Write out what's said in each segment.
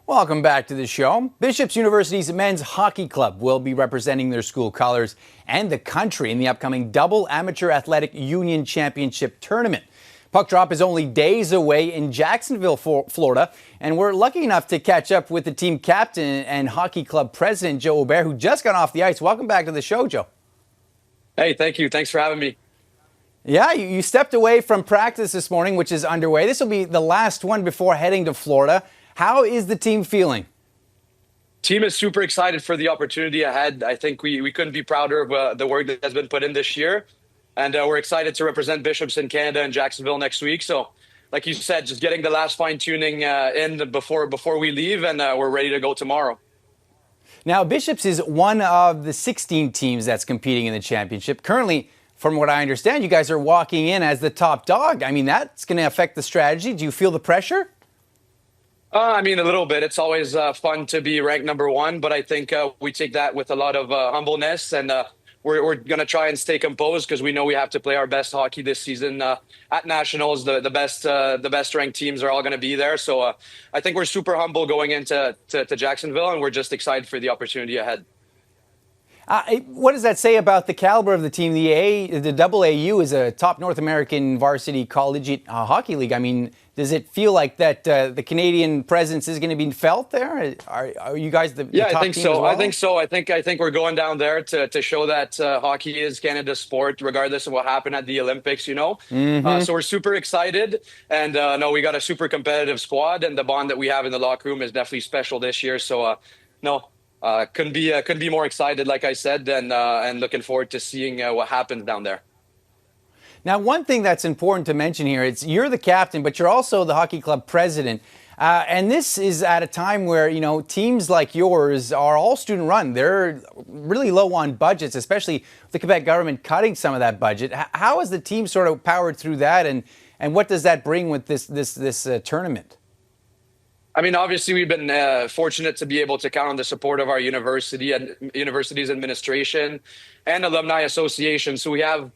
Welcome back to the show. Bishop's University's men's hockey club will be representing their school colors and the country in the upcoming Double Amateur Athletic Union Championship tournament. Puck drop is only days away in Jacksonville, Florida, and we're lucky enough to catch up with the team captain and hockey club president, Joe Aubert, who just got off the ice. Welcome back to the show, Joe. Hey, thank you. Thanks for having me. Yeah, you stepped away from practice this morning, which is underway. This will be the last one before heading to Florida. How is the team feeling? Team is super excited for the opportunity ahead. I think we couldn't be prouder of the work that has been put in this year. And we're excited to represent Bishops in Canada and Jacksonville next week. So, like you said, just getting the last fine-tuning in before we leave, and we're ready to go tomorrow. Now, Bishops is one of the 16 teams that's competing in the championship. Currently, from what I understand, you guys are walking in as the top dog. I mean, that's going to affect the strategy. Do you feel the pressure? I mean, a little bit. It's always fun to be ranked number one, but I think we take that with a lot of humbleness, and we're going to try and stay composed because we know we have to play our best hockey this season at nationals. The best ranked teams are all going to be there, so I think we're super humble going into Jacksonville, and we're just excited for the opportunity ahead. What does that say about the caliber of the team? The AAU is a top North American varsity collegiate hockey league. I mean, does it feel like that the Canadian presence is going to be felt there? Are you guys the top team as well? I think so. I think we're going down there to show that hockey is Canada's sport, regardless of what happened at the Olympics. So we're super excited, and no, we got a super competitive squad, and the bond that we have in the locker room is definitely special this year. So couldn't be more excited, like I said, and looking forward to seeing what happens down there. Now, one thing that's important to mention here, you're the captain, but you're also the hockey club president. And this is at a time where, teams like yours are all student run. They're really low on budgets, especially with the Quebec government cutting some of that budget. How has the team sort of powered through that, and what does that bring with this tournament? I mean, obviously, we've been fortunate to be able to count on the support of our university and university's administration and alumni association. So we have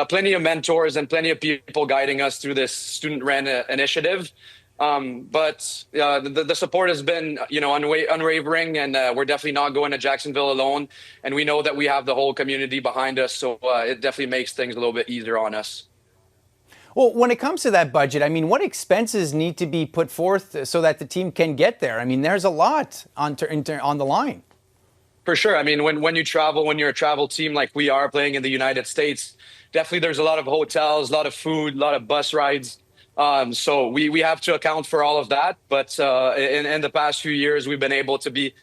plenty of mentors and plenty of people guiding us through this student-run initiative. But the support has been, unwavering, and we're definitely not going to Jacksonville alone. And we know that we have the whole community behind us, so it definitely makes things a little bit easier on us. Well, when it comes to that budget, I mean, what expenses need to be put forth so that the team can get there? I mean, there's a lot on the line. For sure. I mean, when you travel, when you're a travel team like we are playing in the United States, definitely there's a lot of hotels, a lot of food, a lot of bus rides. So we have to account for all of that. But in the past few years, we've been able to be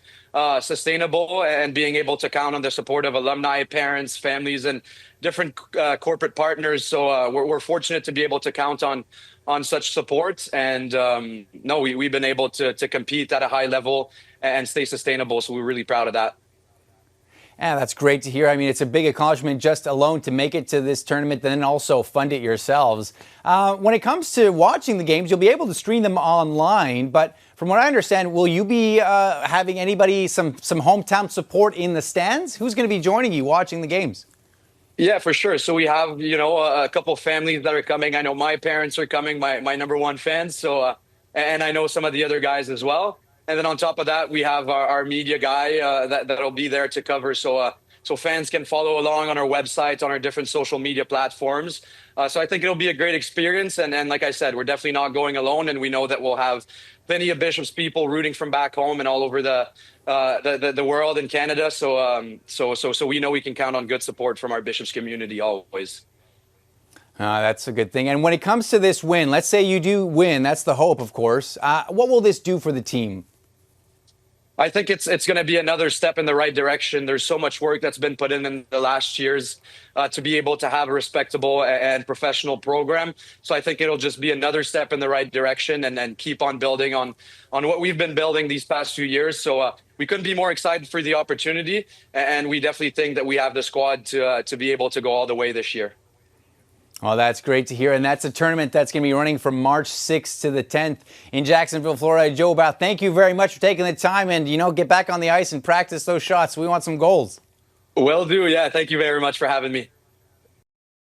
sustainable and being able to count on the support of alumni, parents, families, and different corporate partners. So we're fortunate to be able to count on such support. And we've been able to compete at a high level and stay sustainable. So we're really proud of that. Yeah, that's great to hear. I mean, it's a big accomplishment just alone to make it to this tournament, then also fund it yourselves. When it comes to watching the games, you'll be able to stream them online. But from what I understand, will you be having anybody, some hometown support in the stands? Who's going to be joining you watching the games? Yeah, for sure. So we have, a couple of families that are coming. I know my parents are coming, my number one fans. So, and I know some of the other guys as well. And then on top of that, we have our media guy that'll be there to cover. So fans can follow along on our website, on our different social media platforms. So I think it'll be a great experience. And like I said, we're definitely not going alone. And we know that we'll have plenty of Bishops people rooting from back home and all over the world in Canada. So we know we can count on good support from our Bishops community always. That's a good thing. And when it comes to this win, let's say you do win. That's the hope, of course. What will this do for the team? I think it's going to be another step in the right direction. There's so much work that's been put in the last years to be able to have a respectable and professional program. So I think it'll just be another step in the right direction and then keep on building on what we've been building these past few years. So we couldn't be more excited for the opportunity. And we definitely think that we have the squad to be able to go all the way this year. Well, that's great to hear. And that's a tournament that's going to be running from March 6th to the 10th in Jacksonville, Florida. Joe Aubert, thank you very much for taking the time and, get back on the ice and practice those shots. We want some goals. Will do. Yeah. Thank you very much for having me.